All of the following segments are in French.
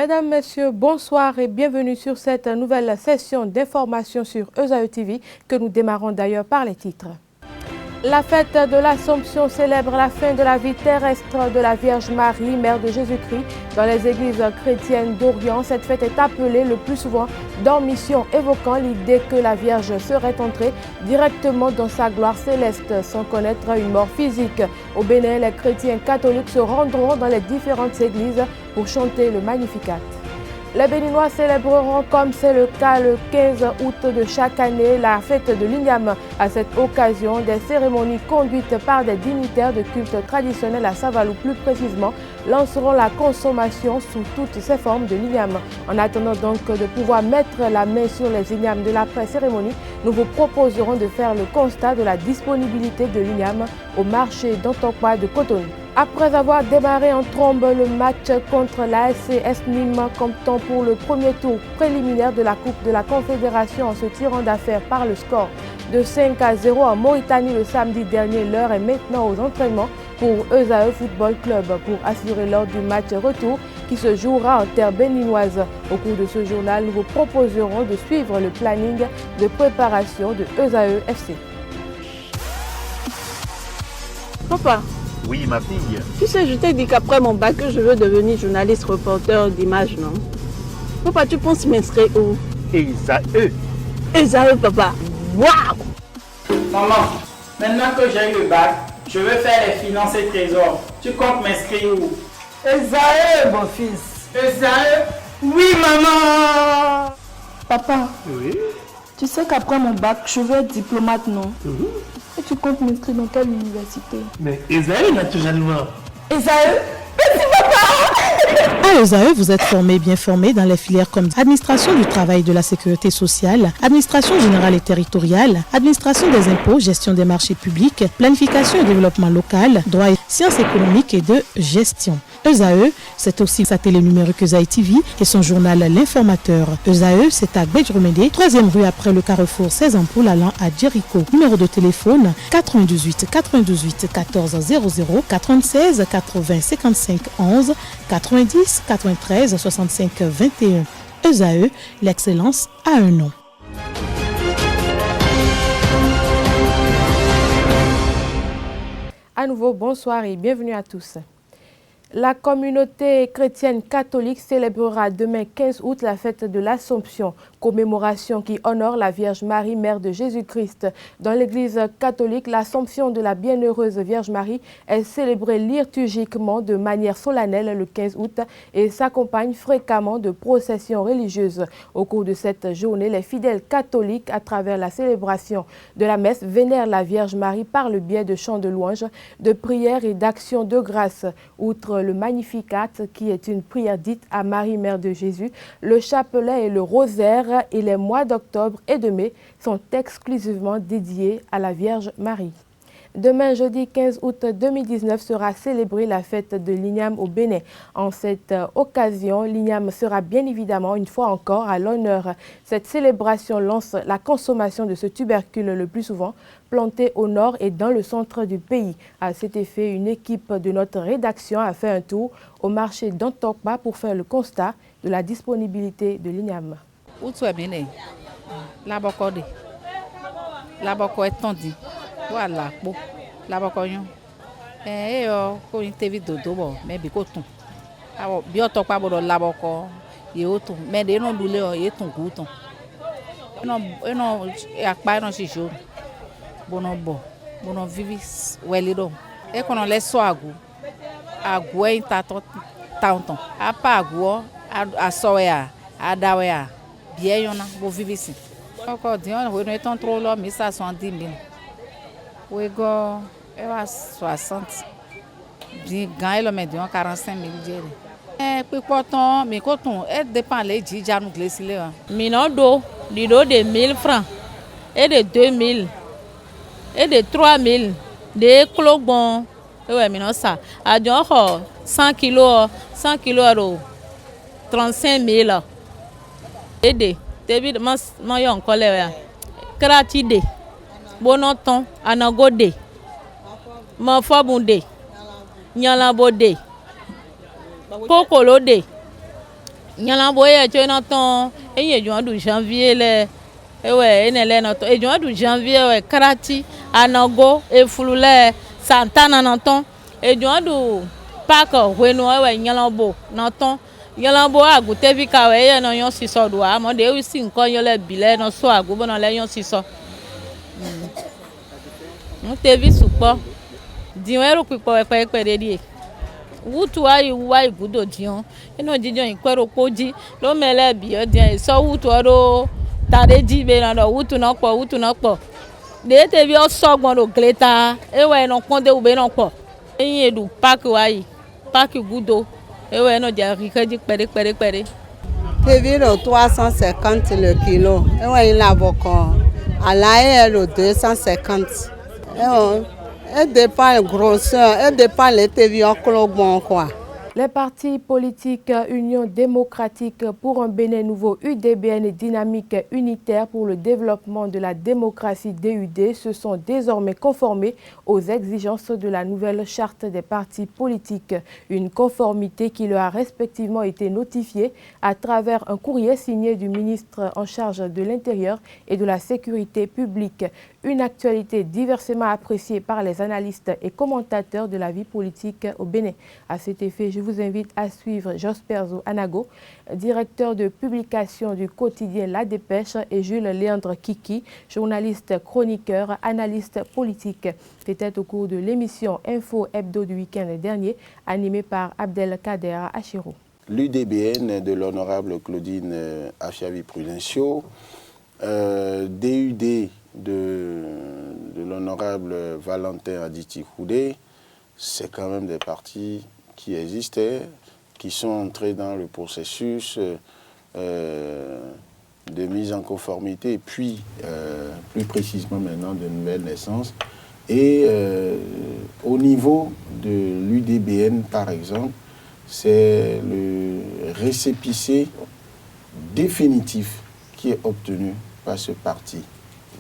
Mesdames, Messieurs, bonsoir et bienvenue sur cette nouvelle session d'information sur ESAE TV que nous démarrons d'ailleurs par les titres. La fête de l'Assomption célèbre la fin de la vie terrestre de la Vierge Marie, Mère de Jésus-Christ. Dans les églises chrétiennes d'Orient, cette fête est appelée le plus souvent Dormition, évoquant l'idée que la Vierge serait entrée directement dans sa gloire céleste sans connaître une mort physique. Au Bénin, les chrétiens catholiques se rendront dans les différentes églises pour chanter le Magnificat. Les Béninois célébreront, comme c'est le cas le 15 août de chaque année, la fête de l'Igname. À cette occasion, des cérémonies conduites par des dignitaires de culte traditionnel à Savalou plus précisément lanceront la consommation sous toutes ses formes de l'Igname. En attendant donc de pouvoir mettre la main sur les ignames de l'après-cérémonie, nous vous proposerons de faire le constat de la disponibilité de l'Igname au marché d'Antokwa de Cotonou. Après avoir démarré en trombe le match contre la SCS Nîmes, comptant pour le premier tour préliminaire de la Coupe de la Confédération en se tirant d'affaire par le score de 5-0 en Mauritanie le samedi dernier, l'heure est maintenant aux entraînements pour ESAE Football Club pour assurer l'ordre du match retour qui se jouera en terre béninoise. Au cours de ce journal, nous vous proposerons de suivre le planning de préparation de ESAE FC. Papa. Oui, ma fille. Tu sais, je t'ai dit qu'après mon bac, je veux devenir journaliste reporter d'images, non? Papa, tu penses m'inscrire où? ESAE. ESAE, papa. Waouh! Maman, maintenant que j'ai eu le bac, je veux faire les finances et trésors. Tu comptes m'inscrire où? ESAE, mon fils. ESAE? Oui, maman! Papa, Oui. tu sais qu'après mon bac, je veux être diplomate, non? Et tu comptes m'inscrire dans quelle université? Mais ESAE, naturellement. ESAE? À ESAE, vous êtes bien formé dans les filières comme administration du travail et de la sécurité sociale, administration générale et territoriale, administration des impôts, gestion des marchés publics, planification et développement local, droit et sciences économiques et de gestion. ESAE, c'est aussi sa télé numérique ESAE TV et son journal L'Informateur. ESAE, c'est à Bedjromede, 3e rue après le carrefour 16 ampoules allant à Jericho. Numéro de téléphone 98 98 14 00 96 80 55 11 90 93 65 21. ESAE, l'excellence a un nom. À nouveau, bonsoir et bienvenue à tous. La communauté chrétienne catholique célébrera demain 15 août la fête de l'Assomption, commémoration qui honore la Vierge Marie, Mère de Jésus-Christ. Dans l'église catholique, l'Assomption de la Bienheureuse Vierge Marie est célébrée liturgiquement de manière solennelle le 15 août et s'accompagne fréquemment de processions religieuses. Au cours de cette journée, les fidèles catholiques, à travers la célébration de la messe, vénèrent la Vierge Marie par le biais de chants de louanges, de prières et d'actions de grâce. Outre le Magnificat, qui est une prière dite à Marie, Mère de Jésus, le chapelet et le rosaire et les mois d'octobre et de mai sont exclusivement dédiés à la Vierge Marie. Demain, jeudi 15 août 2019, sera célébrée la fête de l'Igname au Bénin. En cette occasion, l'Igname sera bien évidemment une fois encore à l'honneur. Cette célébration lance la consommation de ce tubercule le plus souvent planté au nord et dans le centre du pays. À cet effet, une équipe de notre rédaction a fait un tour au marché d'Antokba pour faire le constat de la disponibilité de l'Igname. Voilà, bon, la bakoyon. Yo, ko interview dodo bo, mais bi ko tun. Awo, bi o to pa bodo la bako, ye o tun, mais de non dule o ye tun guton. Non, akpa non chicho. Bono bo, bono vivi welido. E kono le so agu. Agu e tato taunton. Apa agu a soya, a dawea. Bien yona, bo vivi si. Oko dion, we no eton trop lo, 170 000. Oui, elle a 60. Bien, elle a 45 000. Puis pourtant, mais quand on dépend les djidja nous glisse là. Minodo, dido de 1000 francs et de 2000 et de 3000 de clobon. Ouais, mais non ça. À donc 100 kilos 35 000. Et de début man yon colère. Gratide. Bonoton, anagode, mafabunde, nyalabode, kokolode, Nyalamboye tu n'entends et il y a du janvier les ouais et n'entend et du janvier ouais karati anago et fulule santana n'entend et du pako wenu ouais nyalambo n'entend nyalambo agute vika ouais non yon si so do amo de wi sin kon yo le bile no so agubo no le yon si so on te vi supo dinwero pipo e pe de wutu ayi wai gudo dion eno jijon ikwero koji lo mele bi odian so wutu oro tare ji be na do wutu na po de te bi o sogbon do gleta ewe no konde ube no po eyin edu park wai park gudo ewe no ja rikeji pere te vi lo 350 le kilo ewe il la boko ala le 250 elle dépend de grosseur, elle dépend de l'étévion quoi. Les partis politiques Union démocratique pour un Bénin nouveau UDBN et Dynamique unitaire pour le développement de la démocratie DUD se sont désormais conformés aux exigences de la nouvelle charte des partis politiques. Une conformité qui leur a respectivement été notifiée à travers un courrier signé du ministre en charge de l'Intérieur et de la Sécurité publique. Une actualité diversement appréciée par les analystes et commentateurs de la vie politique au Bénin. À cet effet, je vous invite à suivre Josperzo Anago, directeur de publication du quotidien La Dépêche, et Jules Léandre Kiki, journaliste, chroniqueur, analyste politique. C'était au cours de l'émission Info Hebdo du week-end dernier, animée par Abdelkader Achiro. L'UDBN de l'honorable Claudine Afiavi-Prudencio, DUD de l'honorable Valentin Aditi-Koudé, c'est quand même des partis qui existaient, qui sont entrés dans le processus de mise en conformité, puis plus précisément maintenant de nouvelles naissances. Et au niveau de l'UDBN, par exemple, c'est le récépissé définitif qui est obtenu par ce parti,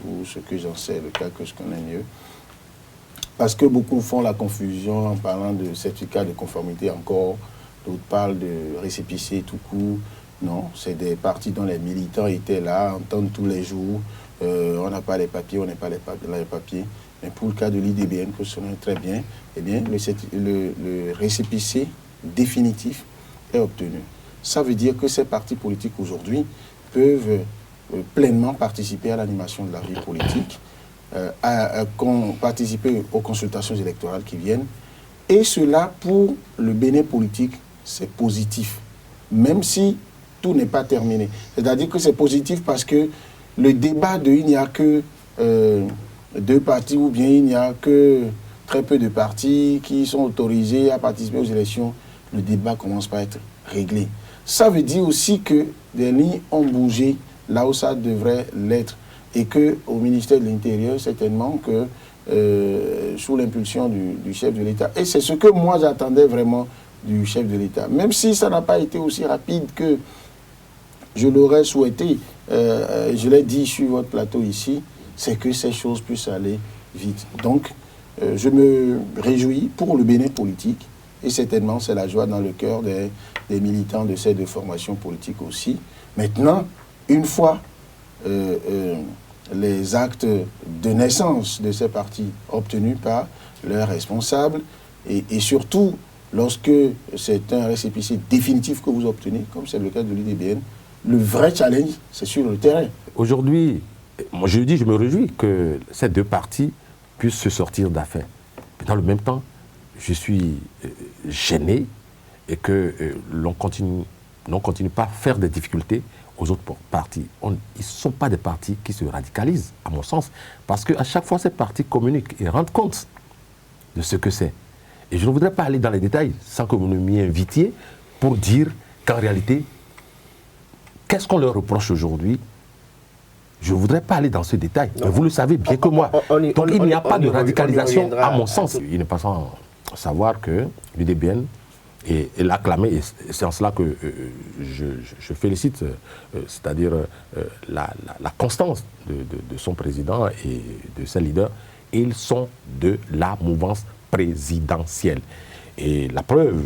ou ce que j'en sais, le cas que je connais mieux. Parce que beaucoup font la confusion en parlant de certificat de conformité encore, d'autres parlent de récépissé tout court. Non, c'est des partis dont les militants étaient là, entendent tous les jours, on n'a pas les papiers, on n'a pas les papiers. Mais pour le cas de l'IDBN, que je connais très bien, eh bien le récépissé définitif est obtenu. Ça veut dire que ces partis politiques aujourd'hui peuvent pleinement participer à l'animation de la vie politique, participer aux consultations électorales qui viennent. Et cela, pour le Bénin politique, c'est positif. Même si tout n'est pas terminé. C'est-à-dire que c'est positif parce que le débat de il n'y a que deux partis ou bien il n'y a que très peu de partis qui sont autorisés à participer aux élections, le débat commence par être réglé. Ça veut dire aussi que des lignes ont bougé là où ça devrait l'être et qu'au ministère de l'Intérieur, certainement que sous l'impulsion du chef de l'État, et c'est ce que moi j'attendais vraiment du chef de l'État, même si ça n'a pas été aussi rapide que je l'aurais souhaité, je l'ai dit sur votre plateau ici, c'est que ces choses puissent aller vite. Donc, je me réjouis pour le Bénin politique, et certainement c'est la joie dans le cœur des militants de ces deux formations politiques aussi. Maintenant, une fois les actes de naissance de ces partis obtenus par leurs responsables, et surtout lorsque c'est un récépissé définitif que vous obtenez, comme c'est le cas de l'UDBN, le vrai challenge, c'est sur le terrain. Aujourd'hui, moi je dis, je me réjouis que ces deux partis puissent se sortir d'affaires. Mais dans le même temps, je suis gêné et que l'on continue pas à faire des difficultés aux autres partis. Ils ne sont pas des partis qui se radicalisent, à mon sens, parce qu'à chaque fois, ces partis communiquent et rendent compte de ce que c'est. Et je ne voudrais pas aller dans les détails sans que vous ne m'y invitiez pour dire qu'en réalité, qu'est-ce qu'on leur reproche aujourd'hui? Je ne voudrais pas aller dans ce détail, mais vous le savez bien que moi. Donc il n'y a pas de radicalisation, à mon sens. Il n'est pas sans savoir que l'UDBN est l'acclamé, et c'est en cela que je félicite, c'est-à-dire la constance de son président et de ses leaders. Ils sont de la mouvance présidentielle. Et la preuve,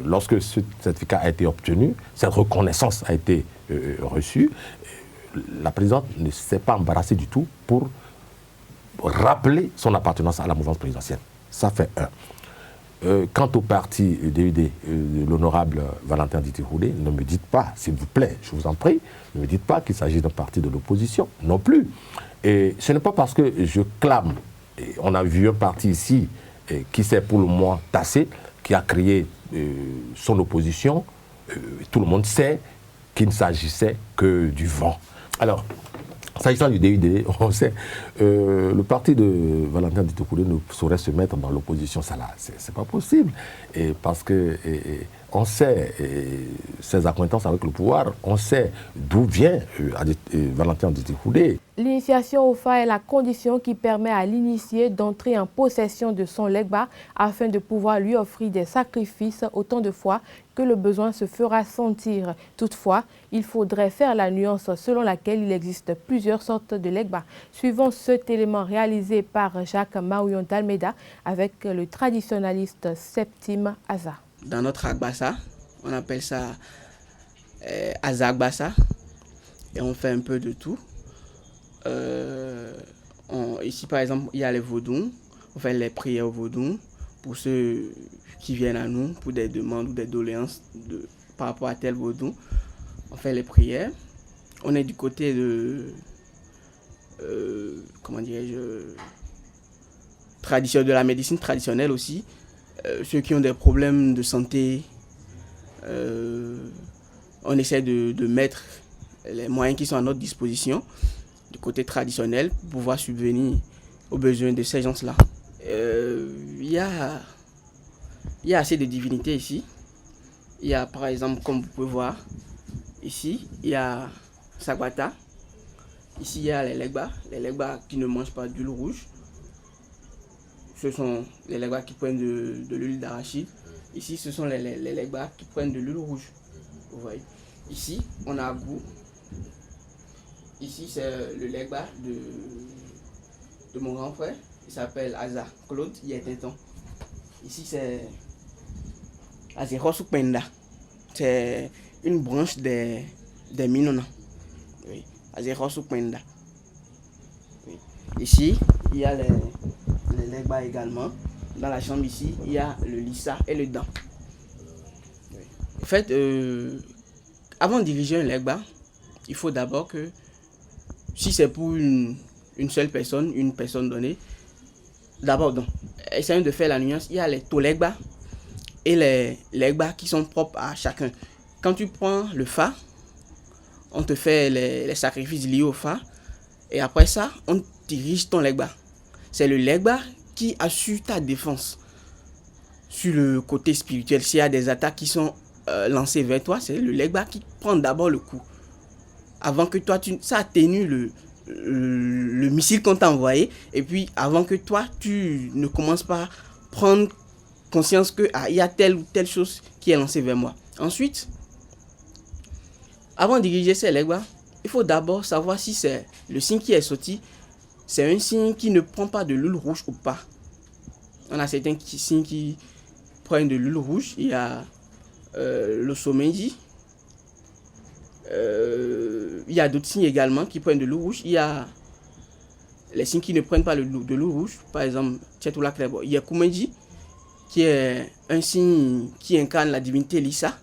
lorsque ce certificat a été obtenu, cette reconnaissance a été reçue, la présidente ne s'est pas embarrassée du tout pour rappeler son appartenance à la mouvance présidentielle. Ça fait un. Quant au parti DUD, l'honorable Valentin Diti-Roulé, ne me dites pas, s'il vous plaît, je vous en prie, ne me dites pas qu'il s'agit d'un parti de l'opposition, non plus. Et ce n'est pas parce que je clame, et on a vu un parti ici qui s'est pour le moins tassé, qui a créé son opposition, tout le monde sait qu'il ne s'agissait que du vent. Alors, s'agissant du DUD, on sait, le parti de Valentin Diti-Roulé ne saurait se mettre dans l'opposition, ça là, c'est pas possible. Et parce que on sait ses acquaintances avec le pouvoir, on sait d'où vient Valentin Diti-Roulé. L'initiation au FA est la condition qui permet à l'initié d'entrer en possession de son legba afin de pouvoir lui offrir des sacrifices autant de fois que le besoin se fera sentir. Toutefois, il faudrait faire la nuance selon laquelle il existe plusieurs sortes de legba. Suivant cet élément réalisé par Jacques Maouyon d'Almeida avec le traditionnaliste Septime Aza. Dans notre Agbassa, on appelle ça Azagbassa et on fait un peu de tout. Ici par exemple il y a les vaudous, on fait les prières aux vaudous pour ceux qui viennent à nous pour des demandes ou des doléances par rapport à tel vaudou. On fait les prières. On est du côté de comment dirais-je, de la médecine traditionnelle aussi. Ceux qui ont des problèmes de santé, on essaie de mettre les moyens qui sont à notre disposition du côté traditionnel pour pouvoir subvenir aux besoins de ces gens-là. Il y a assez de divinités ici. Il y a par exemple, comme vous pouvez voir, ici, il y a Sagwata. Ici, il y a les legbas qui ne mangent pas d'huile rouge. Ce sont les legbas qui prennent de l'huile d'arachide. Ici, ce sont les legbas qui prennent de l'huile rouge. Vous voyez. Ici, on a Agou. Ici, c'est le legba de mon grand frère. Il s'appelle Aza Claude Yeteton. Ici, c'est Azerosupenda. C'est une branche des Minona. Oui. Azerosupenda. Oui. Ici, il y a les legbas également. Dans la chambre ici, il y a le lissa et le dent. Oui. En fait, avant de diriger un legba, il faut d'abord que, si c'est pour une seule personne, une personne donnée, d'abord, essayons de faire la nuance. Il y a les tolegba et les legba qui sont propres à chacun. Quand tu prends le fa, on te fait les sacrifices liés au fa, et après ça, on dirige ton legba. C'est le legba qui assure ta défense. Sur le côté spirituel, s'il y a des attaques qui sont lancées vers toi, c'est le legba qui prend d'abord le coup. Avant que toi, ça atténue le missile qu'on t'a envoyé. Et puis, avant que toi, tu ne commences pas à prendre conscience que il y a telle ou telle chose qui est lancée vers moi. Ensuite, avant de diriger ces legbas, il faut d'abord savoir si c'est le signe qui est sorti, c'est un signe qui ne prend pas de l'huile rouge ou pas. On a certains signes qui prennent de l'huile rouge. Il y a le somendi. Il y a d'autres signes également qui prennent de l'eau rouge. Il y a les signes qui ne prennent pas de l'eau rouge. Par exemple, il y a Kumenji, qui est un signe qui incarne la divinité Lissa.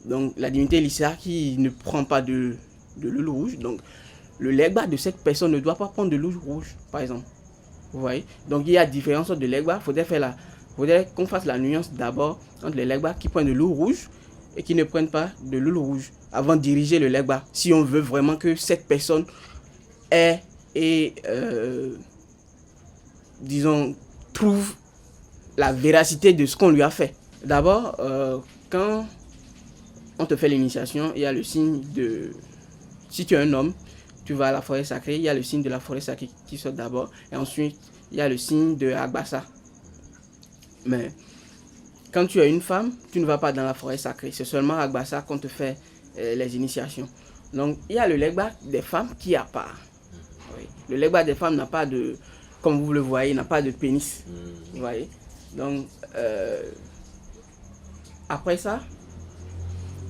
Donc la divinité Lissa qui ne prend pas de l'eau rouge. Donc le legba de cette personne ne doit pas prendre de l'eau rouge, par exemple. Vous voyez. Donc il y a différentes sortes de legba. Il faudrait qu'on fasse la nuance d'abord entre les legbas qui prennent de l'eau rouge et qui ne prennent pas de l'huile rouge avant de diriger le legba, si on veut vraiment que cette personne trouve la véracité de ce qu'on lui a fait. D'abord, quand on te fait l'initiation, il y a le signe de... Si tu es un homme, tu vas à la forêt sacrée, il y a le signe de la forêt sacrée qui sort d'abord, et ensuite, il y a le signe de Agbassa. Mais quand tu es une femme, tu ne vas pas dans la forêt sacrée. C'est seulement à Agbassa qu'on te fait les initiations. Donc, il y a le legba des femmes qui est à part. Oui. Le legba des femmes n'a pas de, comme vous le voyez, n'a pas de pénis. Vous voyez. Donc, après ça,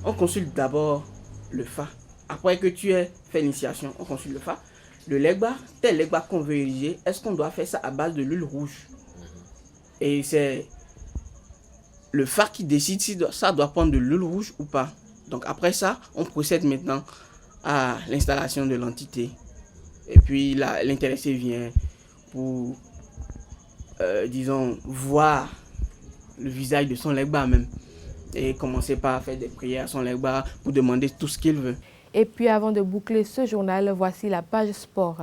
on consulte d'abord le FA. Après que tu aies fait l'initiation, on consulte le FA. Le legba, tel legba qu'on veut ériger, est-ce qu'on doit faire ça à base de l'huile rouge? Et c'est le FA qui décide si ça doit prendre de l'huile rouge ou pas. Donc après ça, on procède maintenant à l'installation de l'entité. Et puis l'intéressé vient pour, disons, voir le visage de son legba même. Et commencer par faire des prières à son legba pour demander tout ce qu'il veut. Et puis avant de boucler ce journal, voici la page sport.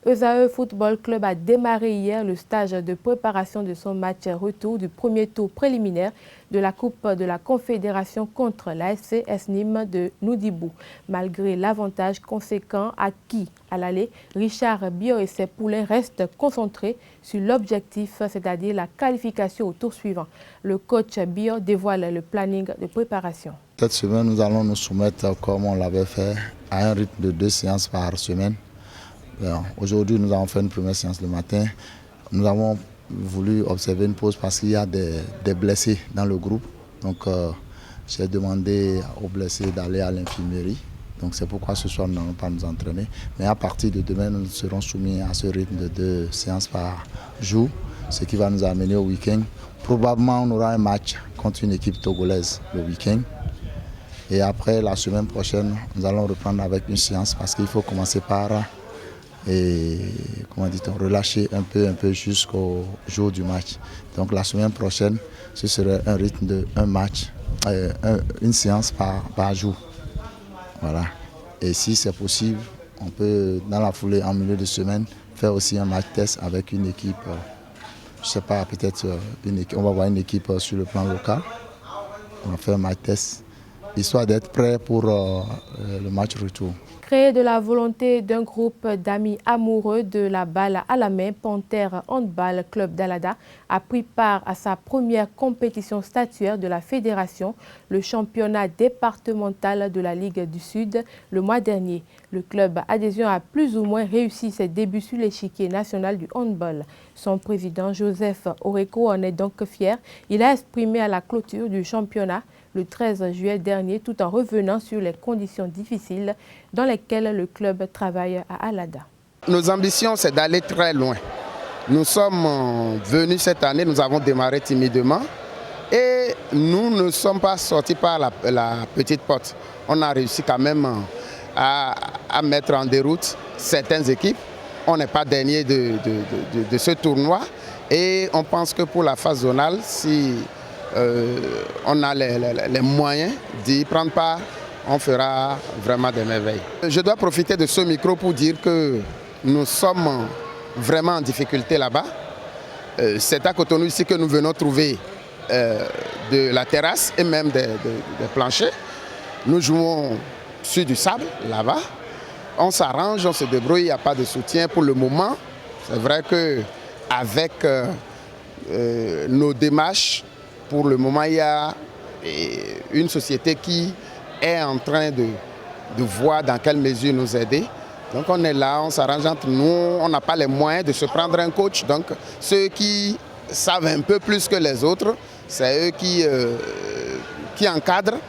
ESAE Football Club a démarré hier le stage de préparation de son match retour du premier tour préliminaire de la Coupe de la Confédération contre l'ASC Nîmes de Noudibou. Malgré l'avantage conséquent acquis à l'aller, Richard Bio et ses poulains restent concentrés sur l'objectif, c'est-à-dire la qualification au tour suivant. Le coach Bio dévoile le planning de préparation. Cette semaine, nous allons nous soumettre, comme on l'avait fait, à un rythme de 2 séances par semaine. Aujourd'hui, nous avons fait une première séance le matin. Nous avons voulu observer une pause parce qu'il y a des blessés dans le groupe. Donc, j'ai demandé aux blessés d'aller à l'infirmerie. Donc, c'est pourquoi ce soir, nous n'allons pas nous entraîner. Mais à partir de demain, nous serons soumis à ce rythme de 2 séances par jour, ce qui va nous amener au week-end. Probablement, on aura un match contre une équipe togolaise le week-end. Et après, la semaine prochaine, nous allons reprendre avec une séance parce qu'il faut commencer par relâcher un peu jusqu'au jour du match. Donc la semaine prochaine, ce serait un rythme de une séance par jour. Voilà. Et si c'est possible, on peut, dans la foulée, en milieu de semaine, faire aussi un match test avec une équipe. Je ne sais pas, peut-être on va voir une équipe sur le plan local. On va faire un match test, histoire d'être prêt pour le match retour. Créé de la volonté d'un groupe d'amis amoureux de la balle à la main, Panthère Handball Club d'Alada a pris part à sa première compétition statuaire de la fédération, le championnat départemental de la Ligue du Sud, le mois dernier. Le club adhésion a plus ou moins réussi ses débuts sur l'échiquier national du handball. Son président Joseph Oreko en est donc fier. Il a exprimé à la clôture du championnat le 13 juillet dernier, tout en revenant sur les conditions difficiles dans lesquelles le club travaille à Alada. Nos ambitions, c'est d'aller très loin. Nous sommes venus cette année, nous avons démarré timidement et nous ne sommes pas sortis par la petite porte. On a réussi quand même à mettre en déroute certaines équipes. On n'est pas dernier de ce tournoi et on pense que pour la phase zonale, si on a les moyens d'y prendre part, on fera vraiment des merveilles. Je dois profiter de ce micro pour dire que nous sommes vraiment en difficulté là-bas. C'est à Cotonou ici que nous venons trouver de la terrasse et même des planchers. Nous jouons sur du sable là-bas. On s'arrange, on se débrouille, il n'y a pas de soutien pour le moment. C'est vrai qu'avec nos démarches, pour le moment, il y a une société qui est en train de voir dans quelle mesure nous aider. Donc on est là, on s'arrange entre nous, on n'a pas les moyens de se prendre un coach. Donc ceux qui savent un peu plus que les autres, c'est eux qui encadrent.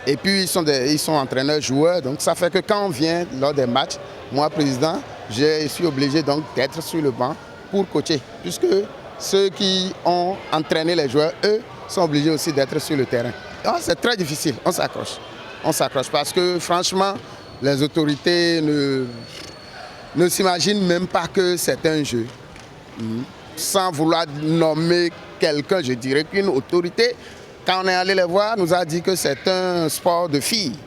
Et puis ils sont entraîneurs-joueurs. Donc ça fait que quand on vient lors des matchs, moi président, je suis obligé donc d'être sur le banc pour coacher. Puisque ceux qui ont entraîné les joueurs, eux, sont obligés aussi d'être sur le terrain. C'est très difficile, on s'accroche. On s'accroche parce que franchement, les autorités ne s'imaginent même pas que c'est un jeu. Sans vouloir nommer quelqu'un, je dirais qu'une autorité, quand on est allé les voir, nous a dit que c'est un sport de filles.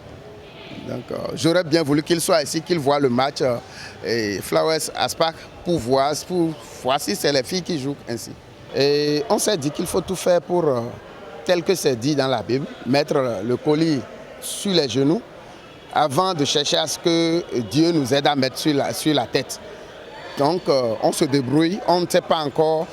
Donc j'aurais bien voulu qu'ils soient ici, qu'ils voient le match Flowers Aspac pour voir si c'est les filles qui jouent ainsi. Et on s'est dit qu'il faut tout faire pour, tel que c'est dit dans la Bible, mettre le colis sur les genoux avant de chercher à ce que Dieu nous aide à mettre sur la tête. Donc on se débrouille, on ne s'est pas encore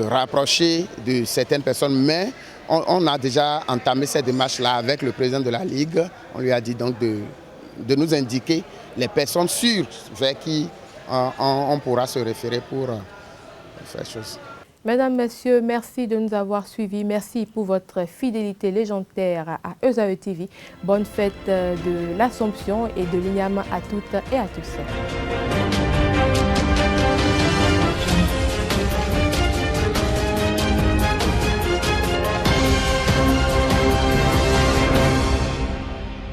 rapproché de certaines personnes, mais on a déjà entamé cette démarche-là avec le président de la Ligue. On lui a dit donc de nous indiquer les personnes sûres vers qui on pourra se référer pour faire chose. Mesdames, Messieurs, merci de nous avoir suivis. Merci pour votre fidélité légendaire à ESAE TV. Bonne fête de l'Assomption et de l'Igname à toutes et à tous.